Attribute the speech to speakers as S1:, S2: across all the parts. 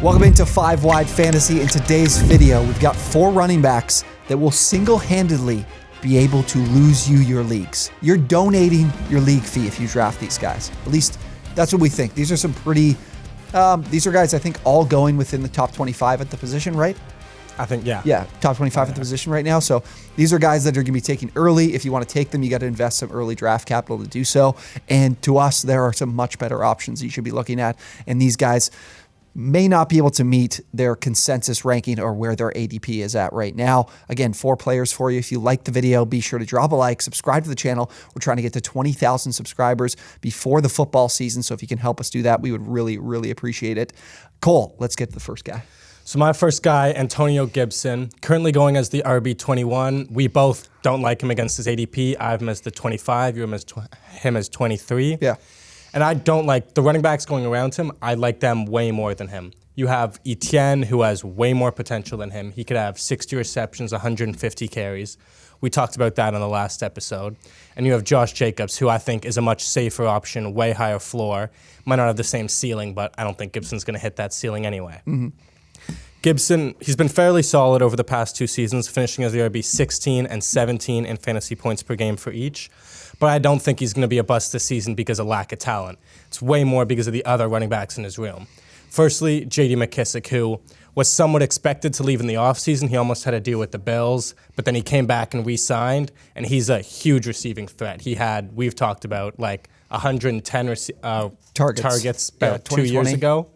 S1: Welcome into 5 Wide Fantasy. In today's video, we've got 4 running backs that will single-handedly be able to lose you your leagues. You're donating your league fee if you draft these guys. At least that's what we think. These are some pretty, these are guys I think all going within the top 25 at the position, right?
S2: I think, yeah.
S1: Yeah, top 25 at the position right now. So these are guys that are going to be taken early. If you want to take them, you got to invest some early draft capital to do so. And to us, there are some much better options you should be looking at. And these guys may not be able to meet their consensus ranking or where their ADP is at right now. Again, 4 players for you. If you like the video, be sure to drop a like, subscribe to the channel. We're trying to get to 20,000 subscribers before the football season. So if you can help us do that, we would really, really appreciate it. Cole, let's get to the first guy.
S2: So my first guy, Antonio Gibson, currently going as the RB21. We both don't like him against his ADP. I have him as the 25. You have him as 23.
S1: Yeah.
S2: And I don't like the running backs going around him. I like them way more than him. You have Etienne, who has way more potential than him. He could have 60 receptions, 150 carries. We talked about that on the last episode. And you have Josh Jacobs, who I think is a much safer option, way higher floor. Might not have the same ceiling, but I don't think Gibson's going to hit that ceiling anyway.
S1: Mm-hmm.
S2: Gibson, he's been fairly solid over the past 2 seasons, finishing as the RB 16 and 17 in fantasy points per game for each. But I don't think he's going to be a bust this season because of lack of talent. It's way more because of the other running backs in his room. Firstly, J.D. McKissick, who was somewhat expected to leave in the offseason. He almost had a deal with the Bills, but then he came back and re-signed, and he's a huge receiving threat. He had, we've talked about, like 110 targets about 2 years ago.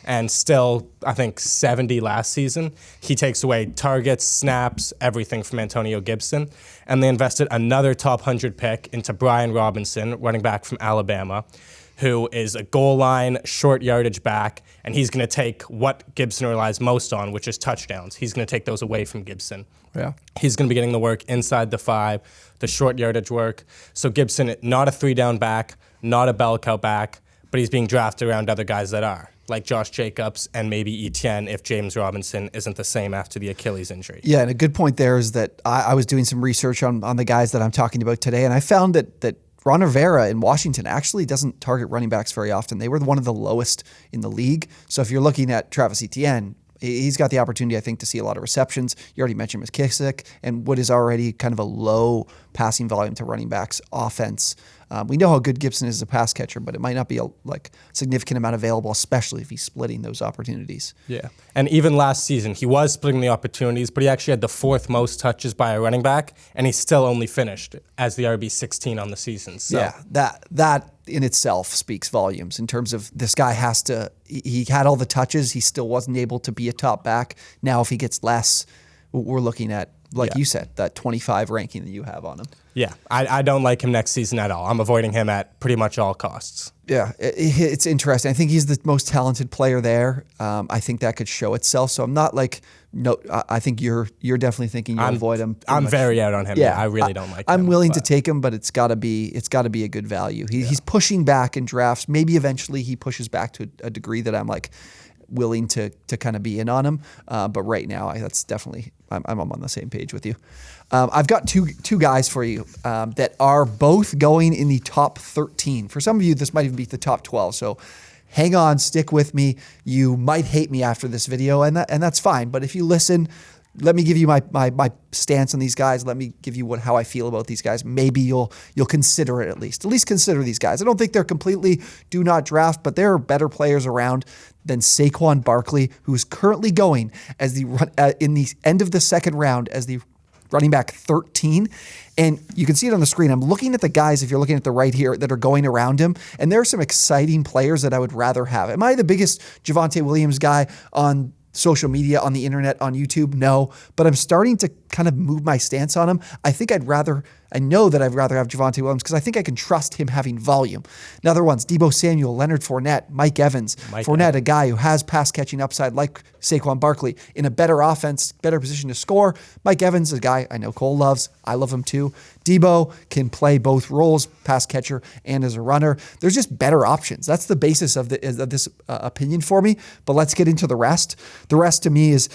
S2: And still, I think, 70 last season. He takes away targets, snaps, everything from Antonio Gibson. And they invested another top 100 pick into Brian Robinson, running back from Alabama, who is a goal line, short yardage back, and he's going to take what Gibson relies most on, which is touchdowns. He's going to take those away from Gibson.
S1: Yeah.
S2: He's going to be getting the work inside the 5, the short yardage work. So Gibson, not a 3-down back, not a bell cow back, but he's being drafted around other guys that are, like Josh Jacobs and maybe Etienne if James Robinson isn't the same after the Achilles injury.
S1: Yeah, and a good point there is that I was doing some research on the guys that I'm talking about today, and I found that Ron Rivera in Washington actually doesn't target running backs very often. They were one of the lowest in the league. So if you're looking at Travis Etienne, he's got the opportunity, I think, to see a lot of receptions. You already mentioned McKissick and what is already kind of a low passing volume to running backs offense. We know how good Gibson is as a pass catcher, but it might not be a significant amount available, especially if he's splitting those opportunities.
S2: Yeah, and even last season, he was splitting the opportunities, but he actually had the 4th most touches by a running back, and he still only finished as the RB 16 on the season. So.
S1: Yeah, that in itself speaks volumes in terms of this guy has to, he had all the touches, he still wasn't able to be a top back. Now if he gets less, we're looking at, you said, that 25 ranking that you have on him.
S2: Yeah, I don't like him next season at all. I'm avoiding him at pretty much all costs.
S1: Yeah, it's interesting. I think he's the most talented player there. I think that could show itself. So I'm not I think you're definitely thinking you'll avoid him.
S2: I'm very out on him. Yeah, I really don't like him.
S1: I'm willing to take him, but it's got to be a good value. He's pushing back in drafts. Maybe eventually he pushes back to a degree that I'm willing to kind of be in on him. But right now, that's definitely, I'm on the same page with you. I've got two guys for you that are both going in the top 13. For some of you, this might even be the top 12. So hang on, stick with me. You might hate me after this video, and that's fine. But if you listen, let me give you my stance on these guys. Let me give you how I feel about these guys. Maybe you'll consider it at least. At least consider these guys. I don't think they're completely do not draft, but there are better players around than Saquon Barkley, who is currently going as in the end of the 2nd round as the running back 13. And you can see it on the screen. I'm looking at the guys, if you're looking at the right here, that are going around him. And there are some exciting players that I would rather have. Am I the biggest Javonte Williams guy on social media, on the internet, on YouTube? No, but I'm starting to kind of move my stance on him. I know that I'd rather have Javonte Williams because I think I can trust him having volume. Now, other ones, Deebo Samuel, Leonard Fournette, Mike Evans. Fournette, a guy who has pass-catching upside like Saquon Barkley, in a better offense, better position to score. Mike Evans, a guy I know Cole loves. I love him too. Deebo can play both roles, pass catcher and as a runner. There's just better options. That's the basis of this opinion for me, but let's get into the rest. The rest to me is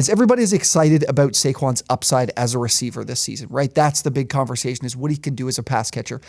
S1: everybody is excited about Saquon's upside as a receiver this season, right? That's the big conversation, is what he can do as a pass catcher.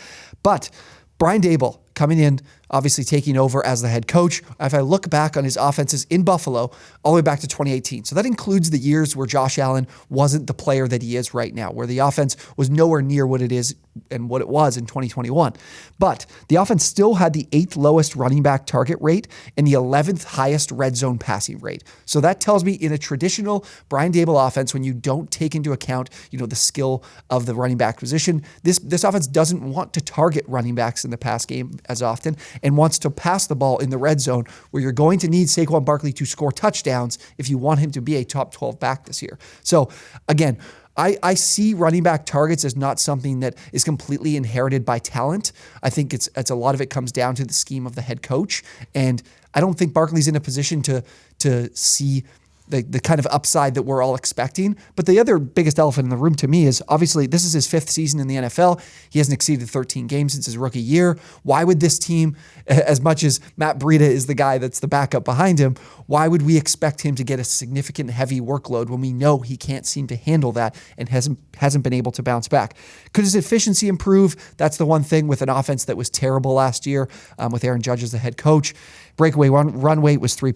S1: But Brian Daboll coming in, obviously taking over as the head coach. If I look back on his offenses in Buffalo, all the way back to 2018. So that includes the years where Josh Allen wasn't the player that he is right now, where the offense was nowhere near what it is and what it was in 2021. But the offense still had the 8th lowest running back target rate and the 11th highest red zone passing rate. So that tells me in a traditional Brian Daboll offense, when you don't take into account, the skill of the running back position, this offense doesn't want to target running backs in the pass game as often and wants to pass the ball in the red zone, where you're going to need Saquon Barkley to score touchdowns if you want him to be a top 12 back this year. So again, I see running back targets as not something that is completely inherited by talent. I think it's a lot of it comes down to the scheme of the head coach, and I don't think Barkley's in a position to see the kind of upside that we're all expecting. But the other biggest elephant in the room to me is, obviously, this is his 5th season in the NFL. He hasn't exceeded 13 games since his rookie year. Why would this team, as much as Matt Breida is the guy that's the backup behind him, why would we expect him to get a significant heavy workload when we know he can't seem to handle that and hasn't been able to bounce back? Could his efficiency improve? That's the one thing with an offense that was terrible last year with Aaron Judge as the head coach. Breakaway run rate was 3%,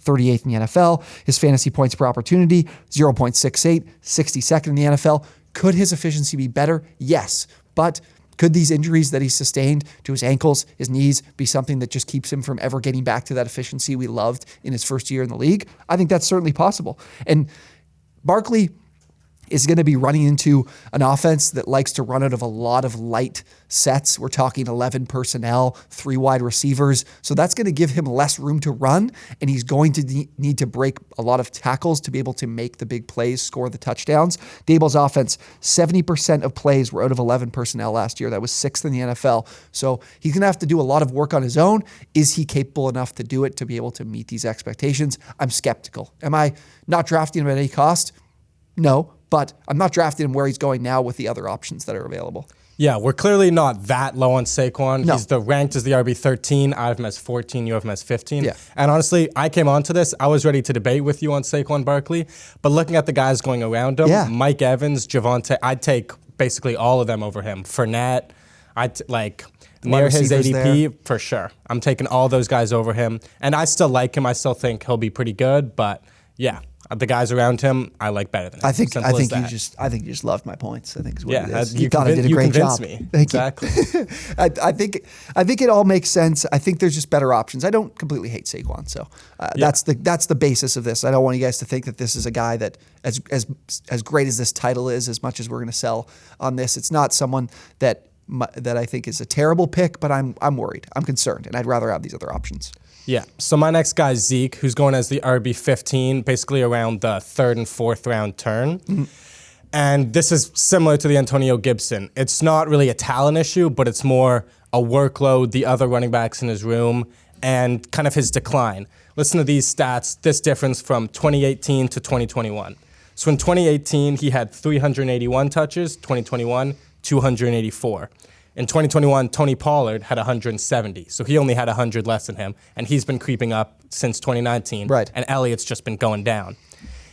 S1: 38th in the NFL. His fantasy points per opportunity, 0.68, 62nd in the NFL. Could his efficiency be better? Yes. But could these injuries that he sustained to his ankles, his knees, be something that just keeps him from ever getting back to that efficiency we loved in his first year in the league? I think that's certainly possible. And Barkley is going to be running into an offense that likes to run out of a lot of light sets. We're talking 11 personnel, 3 wide receivers. So that's going to give him less room to run, and he's going to need to break a lot of tackles to be able to make the big plays, score the touchdowns. Daboll's offense, 70% of plays were out of 11 personnel last year. That was 6th in the NFL. So he's going to have to do a lot of work on his own. Is he capable enough to do it, to be able to meet these expectations? I'm skeptical. Am I not drafting him at any cost? No. But I'm not drafting him where he's going now with the other options that are available.
S2: Yeah, we're clearly not that low on Saquon.
S1: No.
S2: He's ranked as the RB 13. I have him as 14. You have him as 15.
S1: Yeah.
S2: And honestly, I came onto this. I was ready to debate with you on Saquon Barkley. But looking at the guys going around him, Mike Evans, Javonte, I'd take basically all of them over him. Fournette, near his ADP, for sure. I'm taking all those guys over him. And I still like him. I still think he'll be pretty good. But yeah. The guys around him, I like better than him.
S1: I think you just loved my points. I think is what it is.
S2: You
S1: thought I did a great job.
S2: Me.
S1: Thank
S2: exactly.
S1: You. I think it all makes sense. I think there's just better options. I don't completely hate Saquon, so that's the basis of this. I don't want you guys to think that this is a guy that as great as this title is, as much as we're going to sell on this, it's not someone that I think is a terrible pick. But I'm worried. I'm concerned, and I'd rather have these other options.
S2: Yeah. So my next guy is Zeke, who's going as the RB 15, basically around the 3rd and 4th round turn. Mm-hmm. And this is similar to the Antonio Gibson. It's not really a talent issue, but it's more a workload, the other running backs in his room, and kind of his decline. Listen to these stats, this difference from 2018 to 2021. So in 2018, he had 381 touches, 2021, 284. In 2021, Tony Pollard had 170, so he only had 100 less than him, and he's been creeping up since 2019,
S1: right.
S2: And Elliott's just been going down.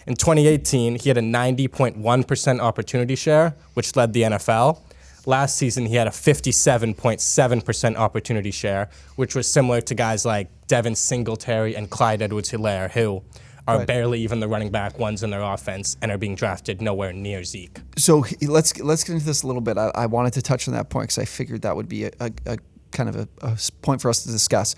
S2: In 2018, he had a 90.1% opportunity share, which led the NFL. Last season, he had a 57.7% opportunity share, which was similar to guys like Devin Singletary and Clyde Edwards-Helaire, who are barely even the running back ones in their offense and are being drafted nowhere near Zeke.
S1: So let's get into this a little bit. I wanted to touch on that point because I figured that would be a kind of a point for us to discuss.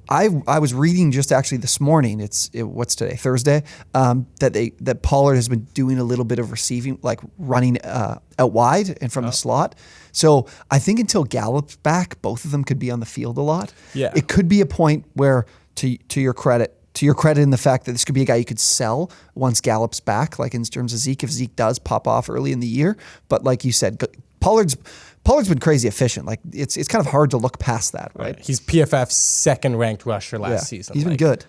S1: I was reading just actually this morning. What's today? Thursday. That Pollard has been doing a little bit of receiving, like running out wide and from the slot. So I think until Gallup's back, both of them could be on the field a lot.
S2: Yeah.
S1: It could be a point where, to your credit in the fact that this could be a guy you could sell once Gallup's back, like in terms of Zeke, if Zeke does pop off early in the year. But like you said, Pollard's been crazy efficient. Like it's kind of hard to look past that, right?
S2: He's PFF's 2nd ranked rusher last season.
S1: He's been good.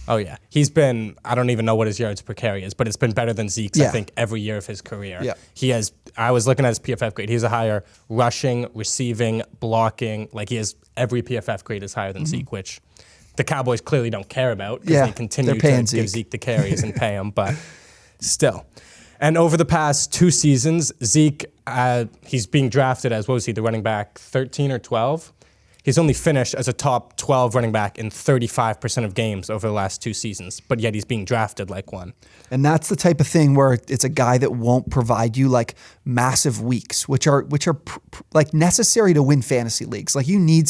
S2: Oh yeah, he's been. I don't even know what his yards per carry is, but it's been better than Zeke's. I think every year of his career.
S1: Yeah.
S2: He has. I was looking at his PFF grade. He has a higher rushing, receiving, blocking. Like he has every PFF grade is higher than Zeke, which the Cowboys clearly don't care about because they continue to give Zeke the carries and pay him, but still. And over the past 2 seasons, Zeke, he's being drafted as, what was he, the running back 13 or 12? He's only finished as a top 12 running back in 35% of games over the last 2 seasons, but yet he's being drafted like one.
S1: And that's the type of thing where it's a guy that won't provide you like massive weeks, which are like necessary to win fantasy leagues. Like you need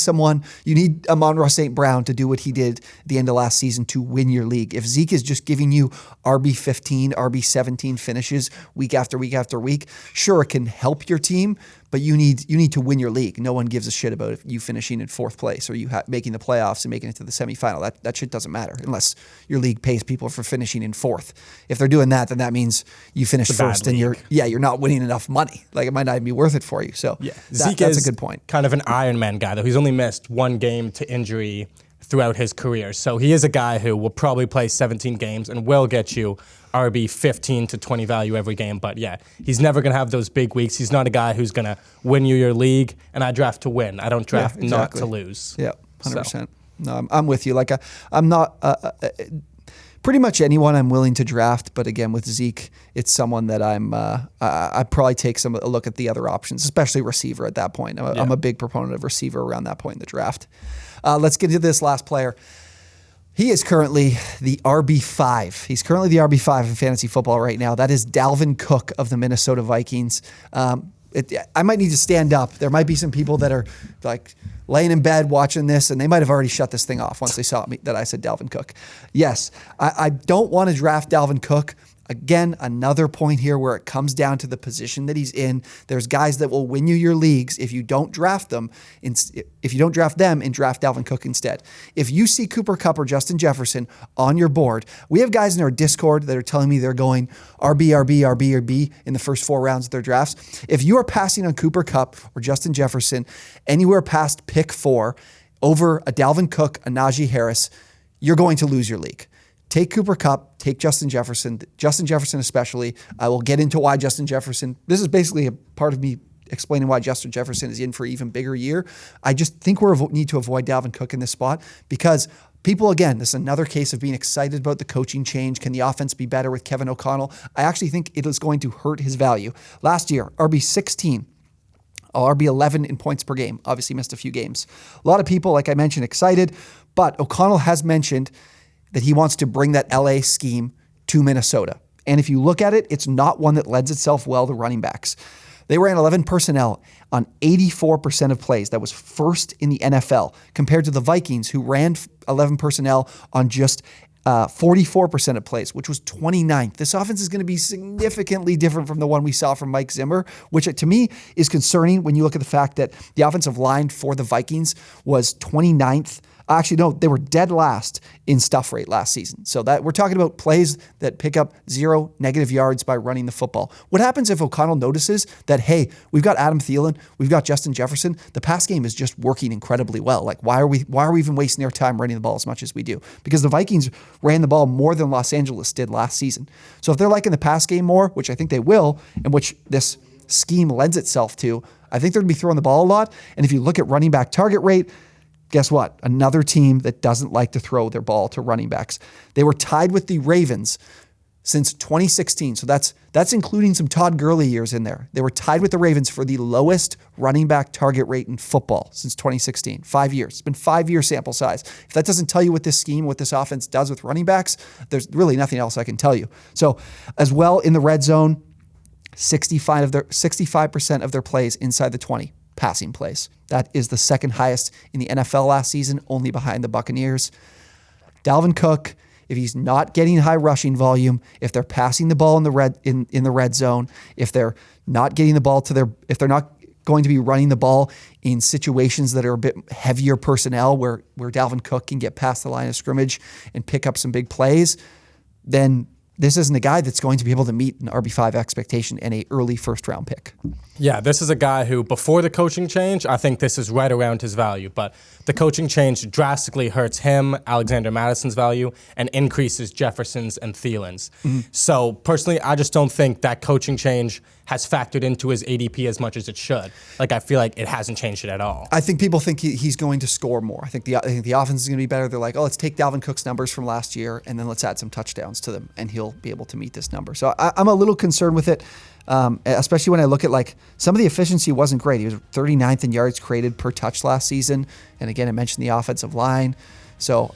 S1: Amon-Ra St. Brown to do what he did at the end of last season to win your league. If Zeke is just giving you RB15, RB17 finishes week after week after week, sure, it can help your team, but you need to win your league. No one gives a shit about you finishing in 4th place or you making the playoffs and making it to the semifinal. That shit doesn't matter unless your league pays people for finishing in 4th. If they're doing that, then that means you finished first and you're not winning enough money. Like it might not even be worth it for you. So
S2: Zeke
S1: that's
S2: is
S1: a good point.
S2: Kind of an Iron Man guy, though. He's only missed 1 game to injury throughout his career. So he is a guy who will probably play 17 games and will get you RB 15 to 20 value every game. But yeah, he's never going to have those big weeks. He's not a guy who's going to win you your league. And I draft to win. I don't draft not to lose.
S1: Yeah, 100%. So. No, I'm with you. Like I'm not pretty much anyone I'm willing to draft. But again, with Zeke, it's someone that I'd probably take a look at the other options, especially receiver at that point. I'm a big proponent of receiver around that point in the draft. Let's get to this last player. He is currently the RB5. He's currently the RB5 in fantasy football right now. That is Dalvin Cook of the Minnesota Vikings. I might need to stand up. There might be some people that are like laying in bed watching this, and they might have already shut this thing off once they saw me that I said Dalvin Cook. Yes, I don't want to draft Dalvin Cook. Again, another point here where it comes down to the position that he's in. There's guys that will win you your leagues if you don't draft them. If you don't draft them and draft Dalvin Cook instead. If you see Cooper Kupp or Justin Jefferson on your board, we have guys in our Discord that are telling me they're going RB in the first 4 rounds of their drafts. If you are passing on Cooper Kupp or Justin Jefferson anywhere past pick 4 over a Dalvin Cook, a Najee Harris, you're going to lose your league. Take Cooper Kupp, take Justin Jefferson especially. I will get into why Justin Jefferson, this is basically a part of me explaining why Justin Jefferson is in for an even bigger year. I just think we need to avoid Dalvin Cook in this spot because people, again, this is another case of being excited about the coaching change. Can the offense be better with Kevin O'Connell? I actually think it is going to hurt his value. Last year, RB16. RB11 in points per game. Obviously missed a few games. A lot of people, like I mentioned, excited, but O'Connell has mentioned that he wants to bring that LA scheme to Minnesota. And if you look at it, it's not one that lends itself well to running backs. They ran 11 personnel on 84% of plays. That was first in the NFL, compared to the Vikings, who ran 11 personnel on just 44% of plays, which was 29th. This offense is going to be significantly different from the one we saw from Mike Zimmer, which to me is concerning when you look at the fact that the offensive line for the Vikings was 29th. Actually, no, they were dead last in stuff rate last season. So that we're talking about plays that pick up 0 negative yards by running the football. What happens if O'Connell notices that, hey, we've got Adam Thielen, we've got Justin Jefferson, the pass game is just working incredibly well. Like, why are we even wasting our time running the ball as much as we do? Because the Vikings ran the ball more than Los Angeles did last season. So if they're liking the pass game more, which I think they will, and which this scheme lends itself to, I think they're going to be throwing the ball a lot. And if you look at running back target rate, guess what? Another team that doesn't like to throw their ball to running backs. They were tied with the Ravens since 2016. So that's including some Todd Gurley years in there. They were tied with the Ravens for the lowest running back target rate in football since 2016. 5 years. It's been 5-year sample size. If that doesn't tell you what this scheme, what this offense does with running backs, there's really nothing else I can tell you. So as well in the red zone, 65% of their plays inside the 20. Passing plays. That is the second highest in the NFL last season, only behind the Buccaneers. Dalvin Cook, if he's not getting high rushing volume, if they're passing the ball in the red zone, if they're not getting the ball if they're not going to be running the ball in situations that are a bit heavier personnel where Dalvin Cook can get past the line of scrimmage and pick up some big plays, then this isn't a guy that's going to be able to meet an RB5 expectation and an early first-round pick.
S2: Yeah, this is a guy who, before the coaching change, I think this is right around his value. But the coaching change drastically hurts him, Alexander Madison's value, and increases Jefferson's and Thielen's. Mm-hmm. So, personally, I just don't think that coaching change has factored into his ADP as much as it should. Like, I feel like it hasn't changed it at all.
S1: I think people think he's going to score more. I think the offense is going to be better. They're like, oh, let's take Dalvin Cook's numbers from last year and then let's add some touchdowns to them, and he'll be able to meet this number. So I'm a little concerned with it, especially when I look at like some of the efficiency wasn't great. He was 39th in yards created per touch last season, and again, I mentioned the offensive line. So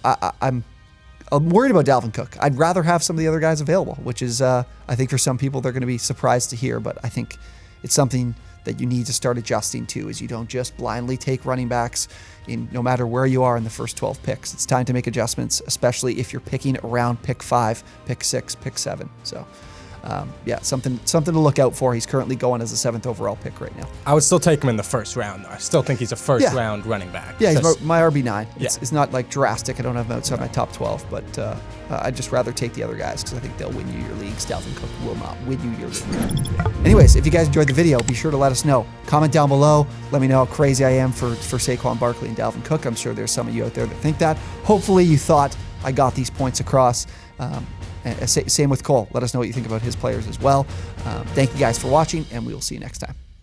S1: I'm worried about Dalvin Cook. I'd rather have some of the other guys available, which is, I think for some people, they're going to be surprised to hear, but I think it's something that you need to start adjusting to, is you don't just blindly take running backs in no matter where you are in the first 12 picks. It's time to make adjustments, especially if you're picking around pick 5, pick 6, pick 7. So something to look out for. He's currently going as a 7th overall pick right now.
S2: I would still take him in the first round, though. I still think he's a first-round running back.
S1: Yeah, he's my RB9. It's not like drastic. I don't have him outside my top 12, but I'd just rather take the other guys because I think they'll win you your leagues. Dalvin Cook will not win you your league. Anyways, if you guys enjoyed the video, be sure to let us know. Comment down below. Let me know how crazy I am for Saquon Barkley and Dalvin Cook. I'm sure there's some of you out there that think that. Hopefully you thought I got these points across. Same with Cole. Let us know what you think about his players as well. Thank you guys for watching, and we will see you next time.